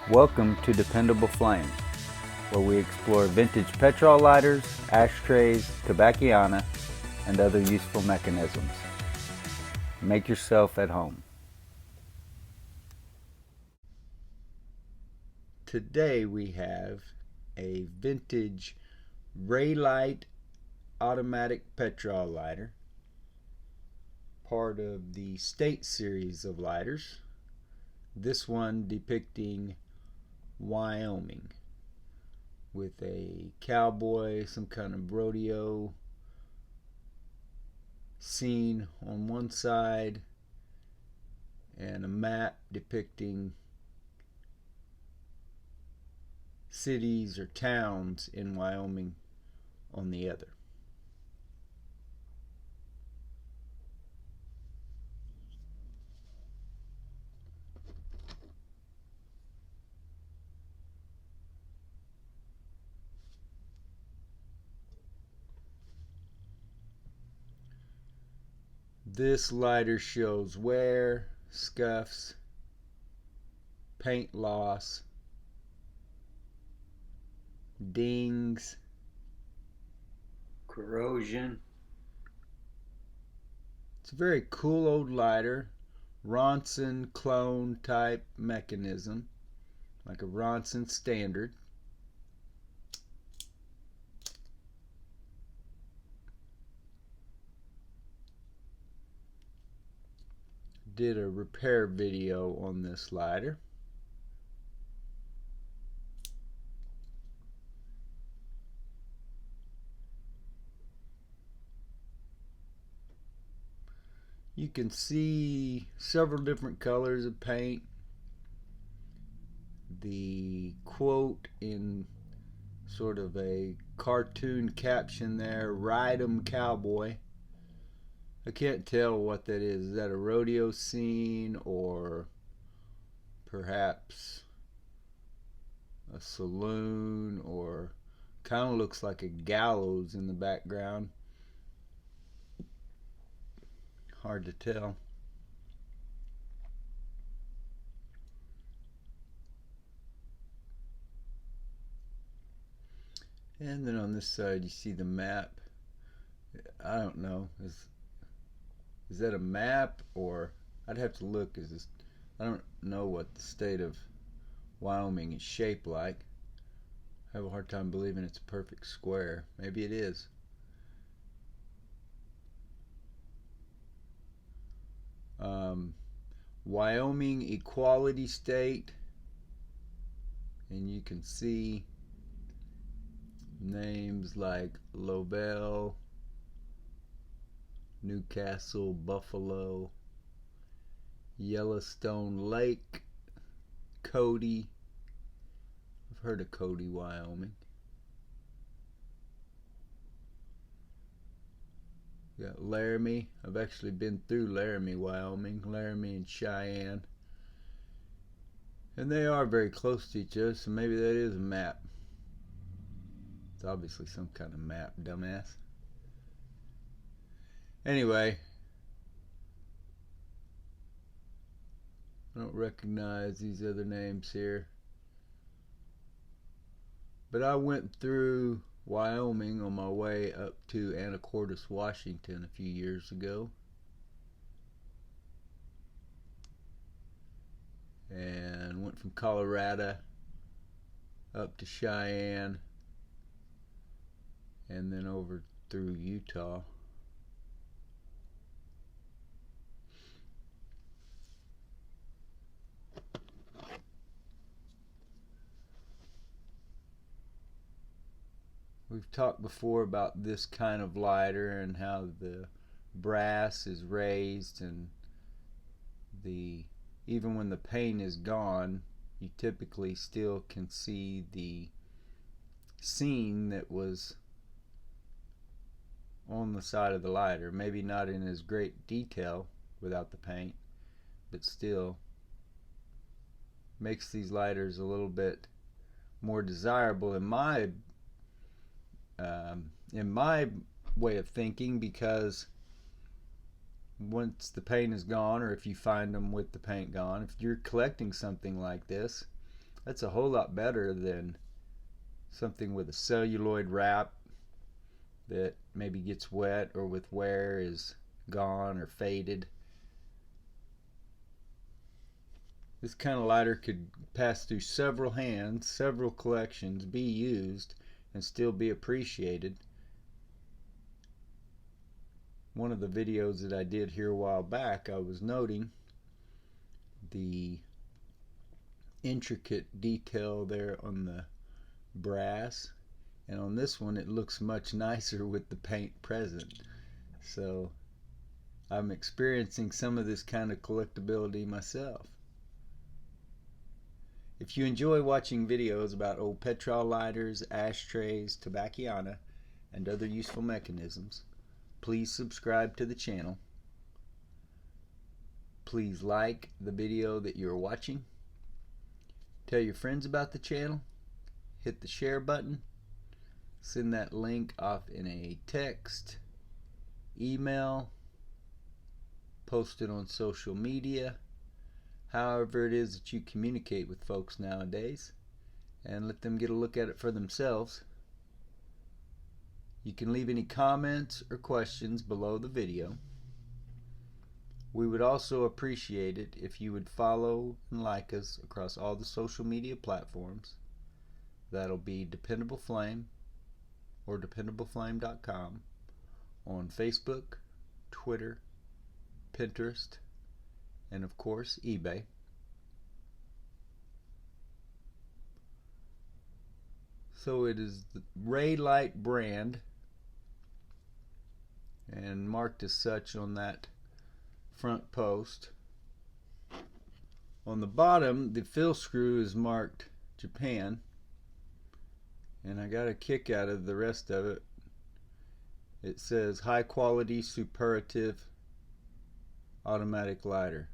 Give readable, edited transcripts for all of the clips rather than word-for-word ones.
Welcome to Dependable Flame, where we explore vintage petrol lighters, ashtrays, tobacciana, and other useful mechanisms. Make yourself at home. Today we have a vintage RAY-LITE automatic petrol lighter, part of the State series of lighters. This one depicting Wyoming with a cowboy, some kind of rodeo scene on one side, and a map depicting cities or towns in Wyoming on the other. This lighter shows wear, scuffs, paint loss, dings, corrosion. It's a very cool old lighter, Ronson clone type mechanism, like a Ronson standard. Did a repair video on this lighter. You can see several different colors of paint. The quote in sort of a cartoon caption there, "Ride 'em cowboy." I can't tell what that is. Is that a rodeo scene or perhaps a saloon, or kind of looks like a gallows in the background? Hard to tell. And then on this side you see the map. I don't know. Is that a map, or I'd have to look. I don't know what the state of Wyoming is shaped like. I have a hard time believing it's a perfect square. Maybe it is. Wyoming Equality State, and you can see names like Lovell, Newcastle, Buffalo, Yellowstone Lake, Cody. I've heard of Cody, Wyoming. We got Laramie. I've actually been through Laramie, Wyoming, Laramie and Cheyenne. And they are very close to each other, so maybe that is a map. It's obviously some kind of map, dumbass. Anyway, I don't recognize these other names here. But I went through Wyoming on my way up to Anacortes, Washington a few years ago. And went from Colorado up to Cheyenne and then over through Utah. We've talked before about this kind of lighter and how the brass is raised, and even when the paint is gone, you typically still can see the scene that was on the side of the lighter. Maybe not in as great detail without the paint, but still makes these lighters a little bit more desirable in my way of thinking, because once the paint is gone, or if you find them with the paint gone, if you're collecting something like this, That's a whole lot better than something with a celluloid wrap that maybe gets wet or with wear is gone or faded. This kind of lighter could pass through several hands, several collections, be used, and still be appreciated. One of the videos that I did here a while back, I was noting the intricate detail there on the brass, and on this one it looks much nicer with the paint present. So I'm experiencing some of this kind of collectability myself. If you enjoy watching videos about old petrol lighters, ashtrays, tobacconiana, and other useful mechanisms, please subscribe to the channel. Please like the video that you're watching. Tell your friends about the channel. Hit the share button. Send that link off in a text, email, post it on social media, however it is that you communicate with folks nowadays, and let them get a look at it for themselves. You can leave any comments or questions below the video. We would also appreciate it if you would follow and like us across all the social media platforms. That'll be Dependable Flame or dependableflame.com on Facebook, Twitter, Pinterest, and of course eBay. So it is the RAY-LITE brand, and marked as such on that front post. On the bottom, the fill screw is marked Japan, and I got a kick out of the rest of it. It says high quality SUPERATIVE automatic lighter,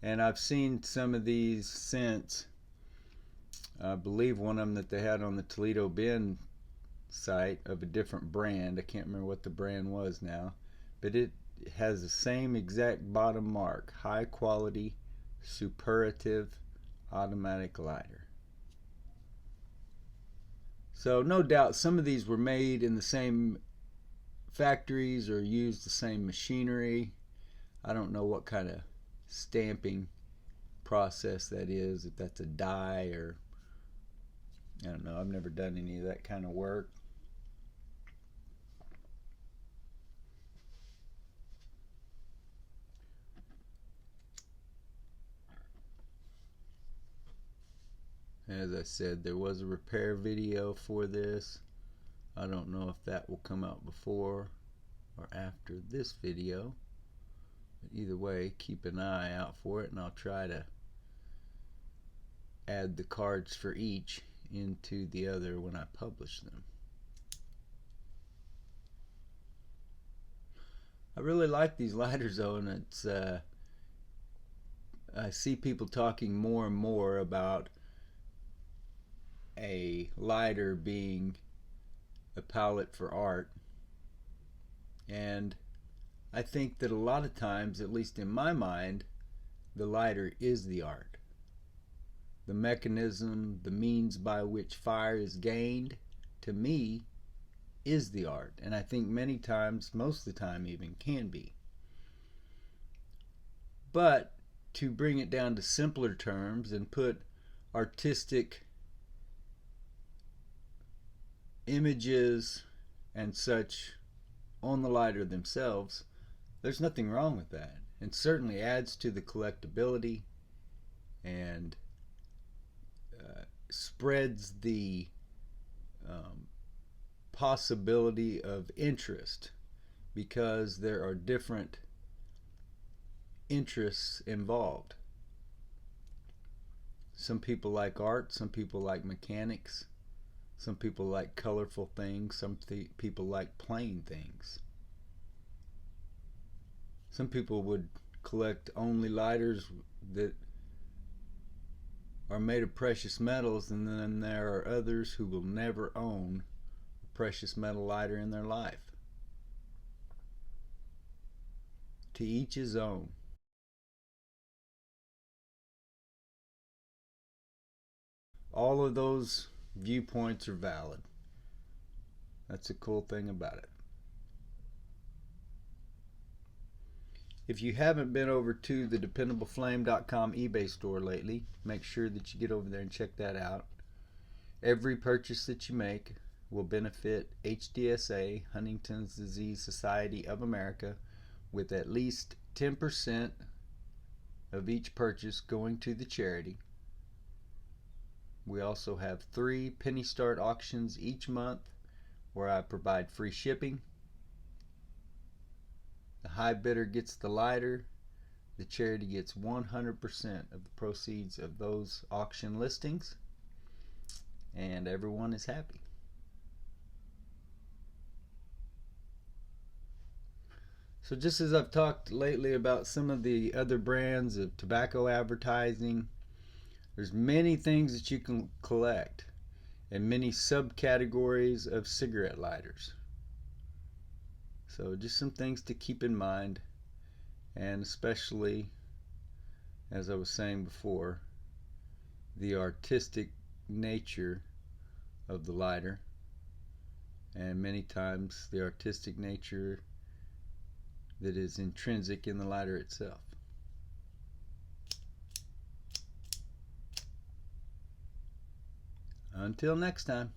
and I've seen some of these since. I believe one of them that they had on the Toledo Bend site of a different brand. I can't remember what the brand was now, but it has the same exact bottom mark, high quality SUPERATIVE automatic lighter. So no doubt some of these were made in the same factories or used the same machinery. I don't know what kind of stamping process that is, if that's a die or I don't know. I've never done any of that kind of work. As I said, there was a repair video for this. I don't know if that will come out before or after this video, but either way, keep an eye out for it, and I'll try to add the cards for each into the other when I publish them. I really like these lighters though, and it's I see people talking more and more about a lighter being a palette for art, and I think that a lot of times, at least in my mind, the lighter is the art. The mechanism, the means by which fire is gained, to me, is the art, and I think many times, most of the time even, can be. But to bring it down to simpler terms and put artistic images and such on the lighter themselves, there's nothing wrong with that, and certainly adds to the collectability and spreads the possibility of interest, because there are different interests involved. Some people like art, some people like mechanics, some people like colorful things, some people like plain things. Some people would collect only lighters that are made of precious metals, and then there are others who will never own a precious metal lighter in their life. To each his own. all of those viewpoints are valid. That's a cool thing about it. If you haven't been over to the dependableflame.com eBay store lately, make sure that you get over there and check that out. Every purchase that you make will benefit HDSA, Huntington's Disease Society of America, with at least 10% of each purchase going to the charity. We also have 3 penny start auctions each month where I provide free shipping. The high bidder gets the lighter. The charity gets 100% of the proceeds of those auction listings, and everyone is happy. So just as I've talked lately about some of the other brands of tobacco advertising, there's many things that you can collect and many subcategories of cigarette lighters. So just some things to keep in mind, and especially, as I was saying before, the artistic nature of the lighter, and many times the artistic nature that is intrinsic in the lighter itself. Until next time.